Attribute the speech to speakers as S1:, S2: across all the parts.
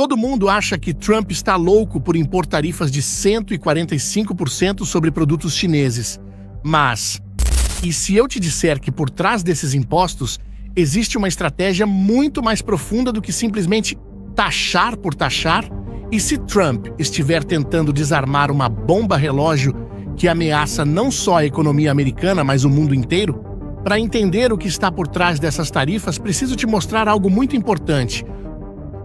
S1: Todo mundo acha que Trump está louco por impor tarifas de 145% sobre produtos chineses. Mas, e se eu te disser que por trás desses impostos existe uma estratégia muito mais profunda do que simplesmente taxar por taxar? E se Trump estiver tentando desarmar uma bomba relógio que ameaça não só a economia americana, mas o mundo inteiro? Para entender o que está por trás dessas tarifas, preciso te mostrar algo muito importante.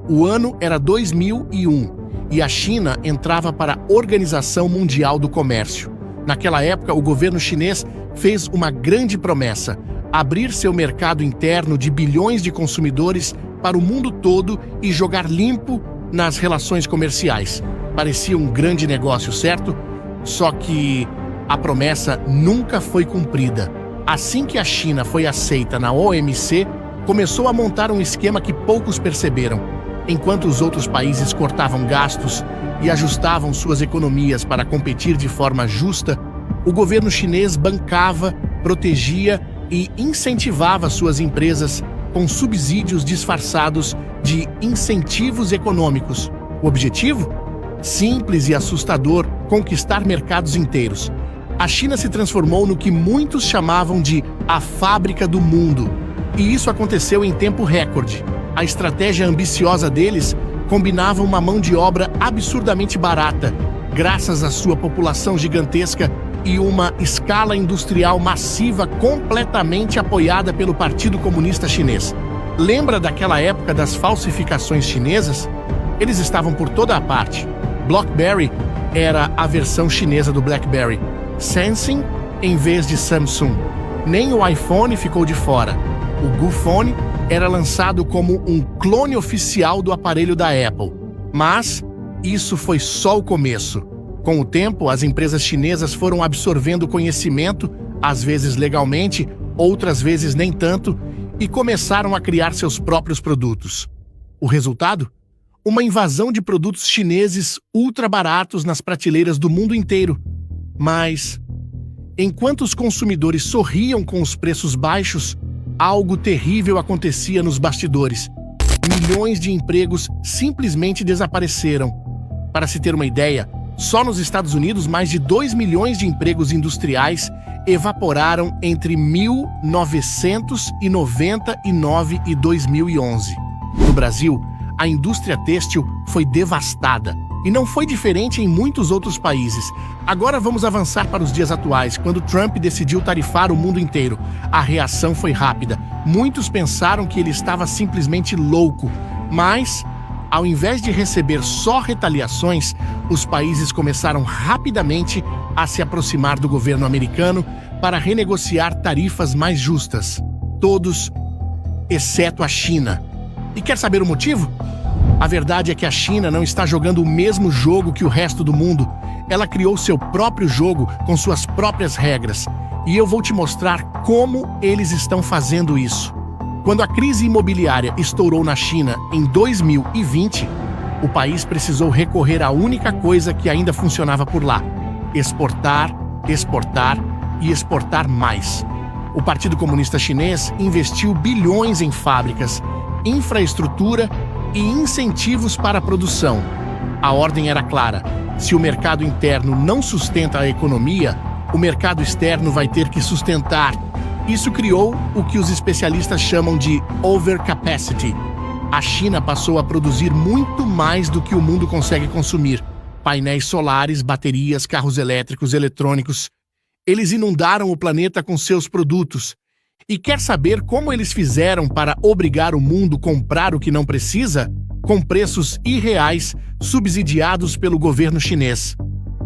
S1: O ano era 2001 e a China entrava para a Organização Mundial do Comércio. Naquela época, o governo chinês fez uma grande promessa: abrir seu mercado interno de bilhões de consumidores para o mundo todo e jogar limpo nas relações comerciais. Parecia um grande negócio, certo? Só que a promessa nunca foi cumprida. Assim que a China foi aceita na OMC, começou a montar um esquema que poucos perceberam. Enquanto os outros países cortavam gastos e ajustavam suas economias para competir de forma justa, o governo chinês bancava, protegia e incentivava suas empresas com subsídios disfarçados de incentivos econômicos. O objetivo? Simples e assustador: conquistar mercados inteiros. A China se transformou no que muitos chamavam de a fábrica do mundo. E isso aconteceu em tempo recorde. A estratégia ambiciosa deles combinava uma mão de obra absurdamente barata, graças à sua população gigantesca e uma escala industrial massiva completamente apoiada pelo Partido Comunista Chinês. Lembra daquela época das falsificações chinesas? Eles estavam por toda a parte. BlackBerry era a versão chinesa do BlackBerry. Samsung em vez de Samsung. Nem o iPhone ficou de fora. O Gufone era lançado como um clone oficial do aparelho da Apple. Mas isso foi só o começo. Com o tempo, as empresas chinesas foram absorvendo conhecimento, às vezes legalmente, outras vezes nem tanto, e começaram a criar seus próprios produtos. O resultado? Uma invasão de produtos chineses ultra baratos nas prateleiras do mundo inteiro. Mas, enquanto os consumidores sorriam com os preços baixos, algo terrível acontecia nos bastidores. Milhões de empregos simplesmente desapareceram. Para se ter uma ideia, só nos Estados Unidos, mais de 2 milhões de empregos industriais evaporaram entre 1999 e 2011. No Brasil, a indústria têxtil foi devastada. E não foi diferente em muitos outros países. Agora vamos avançar para os dias atuais, quando Trump decidiu tarifar o mundo inteiro. A reação foi rápida. Muitos pensaram que ele estava simplesmente louco. Mas, ao invés de receber só retaliações, os países começaram rapidamente a se aproximar do governo americano para renegociar tarifas mais justas. Todos, exceto a China. E quer saber o motivo? A verdade é que a China não está jogando o mesmo jogo que o resto do mundo. Ela criou seu próprio jogo com suas próprias regras. E eu vou te mostrar como eles estão fazendo isso. Quando a crise imobiliária estourou na China em 2020, o país precisou recorrer à única coisa que ainda funcionava por lá: exportar, exportar e exportar mais. O Partido Comunista Chinês investiu bilhões em fábricas, infraestrutura e incentivos para a produção. A ordem era clara: se o mercado interno não sustenta a economia, o mercado externo vai ter que sustentar. Isso criou o que os especialistas chamam de overcapacity. A China passou a produzir muito mais do que o mundo consegue consumir. Painéis solares, baterias, carros elétricos, eletrônicos. Eles inundaram o planeta com seus produtos. E quer saber como eles fizeram para obrigar o mundo a comprar o que não precisa? Com preços irreais, subsidiados pelo governo chinês.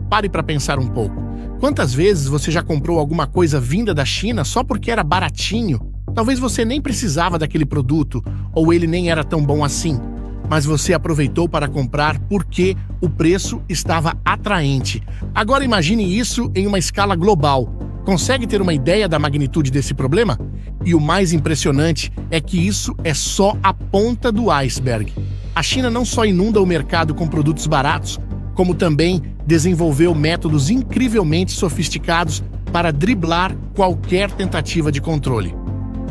S1: Pare para pensar um pouco. Quantas vezes você já comprou alguma coisa vinda da China só porque era baratinho? Talvez você nem precisava daquele produto, ou ele nem era tão bom assim. Mas você aproveitou para comprar porque o preço estava atraente. Agora imagine isso em uma escala global. Consegue ter uma ideia da magnitude desse problema? E o mais impressionante é que isso é só a ponta do iceberg. A China não só inunda o mercado com produtos baratos, como também desenvolveu métodos incrivelmente sofisticados para driblar qualquer tentativa de controle.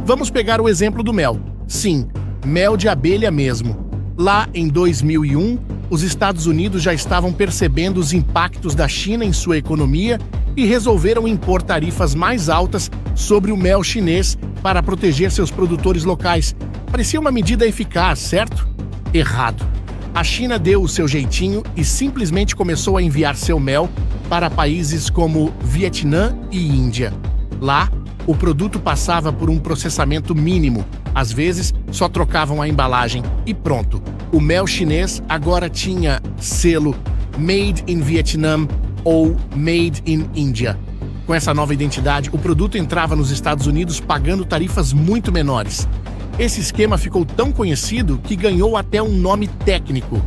S1: Vamos pegar o exemplo do mel. Sim, mel de abelha mesmo. Lá em 2001, os Estados Unidos já estavam percebendo os impactos da China em sua economia e resolveram impor tarifas mais altas sobre o mel chinês para proteger seus produtores locais. Parecia uma medida eficaz, certo? Errado. A China deu o seu jeitinho e simplesmente começou a enviar seu mel para países como Vietnã e Índia. Lá, o produto passava por um processamento mínimo. Às vezes, só trocavam a embalagem e pronto. O mel chinês agora tinha selo Made in Vietnam ou Made in India. Com essa nova identidade, o produto entrava nos Estados Unidos pagando tarifas muito menores. Esse esquema ficou tão conhecido que ganhou até um nome técnico: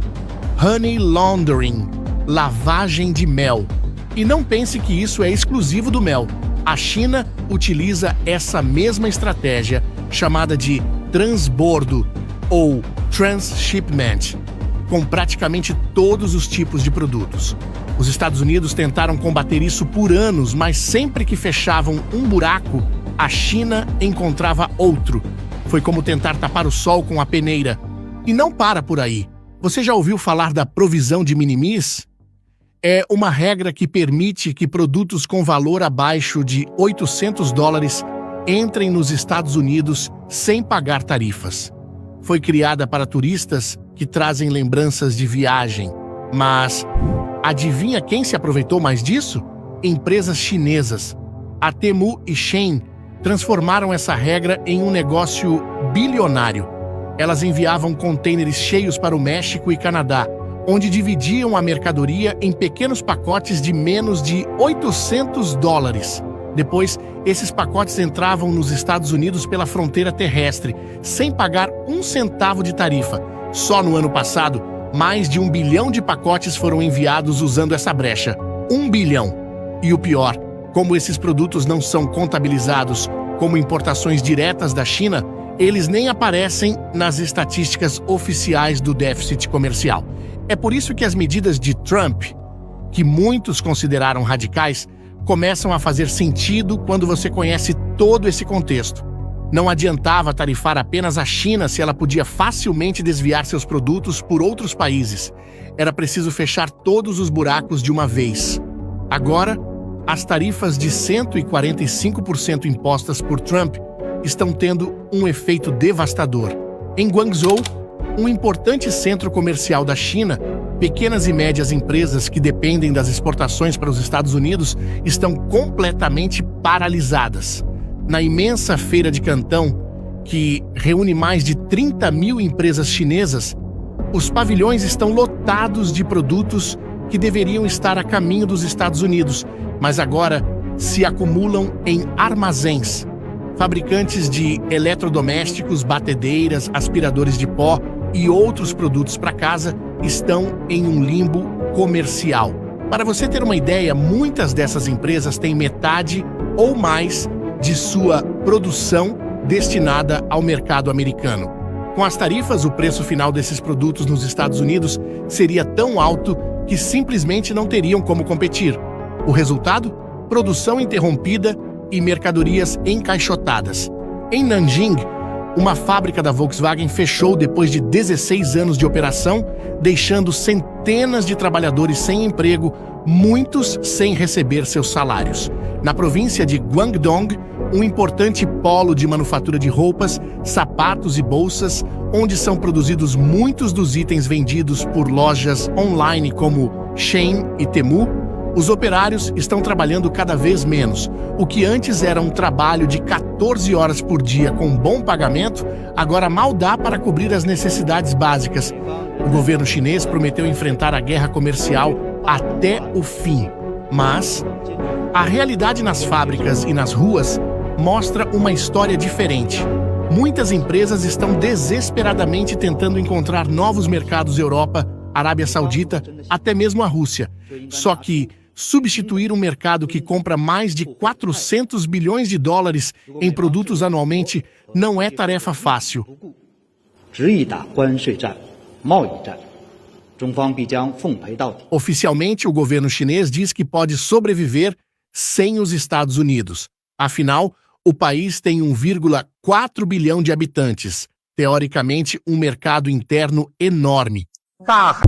S1: Honey Laundering, lavagem de mel. E não pense que isso é exclusivo do mel. A China utiliza essa mesma estratégia, chamada de transbordo ou transshipment, com praticamente todos os tipos de produtos. Os Estados Unidos tentaram combater isso por anos, mas sempre que fechavam um buraco, a China encontrava outro. Foi como tentar tapar o sol com a peneira. E não para por aí. Você já ouviu falar da provisão de minimis? É uma regra que permite que produtos com valor abaixo de $800 entrem nos Estados Unidos sem pagar tarifas. Foi criada para turistas que trazem lembranças de viagem. Mas adivinha quem se aproveitou mais disso? Empresas chinesas. A Temu e Shein transformaram essa regra em um negócio bilionário. Elas enviavam contêineres cheios para o México e Canadá, onde dividiam a mercadoria em pequenos pacotes de menos de $800. Depois, esses pacotes entravam nos Estados Unidos pela fronteira terrestre, sem pagar um centavo de tarifa. Só no ano passado, mais de 1 bilhão de pacotes foram enviados usando essa brecha. 1 bilhão. E o pior, como esses produtos não são contabilizados como importações diretas da China, eles nem aparecem nas estatísticas oficiais do déficit comercial. É por isso que as medidas de Trump, que muitos consideraram radicais, começam a fazer sentido quando você conhece todo esse contexto. Não adiantava tarifar apenas a China se ela podia facilmente desviar seus produtos por outros países. Era preciso fechar todos os buracos de uma vez. Agora, as tarifas de 145% impostas por Trump estão tendo um efeito devastador. Em Guangzhou, um importante centro comercial da China, pequenas e médias empresas que dependem das exportações para os Estados Unidos estão completamente paralisadas. Na imensa feira de Cantão, que reúne mais de 30 mil empresas chinesas, os pavilhões estão lotados de produtos que deveriam estar a caminho dos Estados Unidos, mas agora se acumulam em armazéns. Fabricantes de eletrodomésticos, batedeiras, aspiradores de pó e outros produtos para casa estão em um limbo comercial. Para você ter uma ideia, muitas dessas empresas têm metade ou mais de sua produção destinada ao mercado americano. Com as tarifas, o preço final desses produtos nos Estados Unidos seria tão alto que simplesmente não teriam como competir. O resultado? Produção interrompida e mercadorias encaixotadas. Em Nanjing, uma fábrica da Volkswagen fechou depois de 16 anos de operação, deixando centenas de trabalhadores sem emprego, muitos sem receber seus salários. Na província de Guangdong, um importante polo de manufatura de roupas, sapatos e bolsas, onde são produzidos muitos dos itens vendidos por lojas online como Shein e Temu, os operários estão trabalhando cada vez menos. O que antes era um trabalho de 14 horas por dia com bom pagamento, agora mal dá para cobrir as necessidades básicas. O governo chinês prometeu enfrentar a guerra comercial até o fim. Mas a realidade nas fábricas e nas ruas mostra uma história diferente. Muitas empresas estão desesperadamente tentando encontrar novos mercados Europa, Arábia Saudita, até mesmo a Rússia. Só que substituir um mercado que compra mais de 400 bilhões de dólares em produtos anualmente não é tarefa fácil. Oficialmente, o governo chinês diz que pode sobreviver sem os Estados Unidos. Afinal, o país tem 1,4 bilhão de habitantes, teoricamente, um mercado interno enorme.
S2: Tá.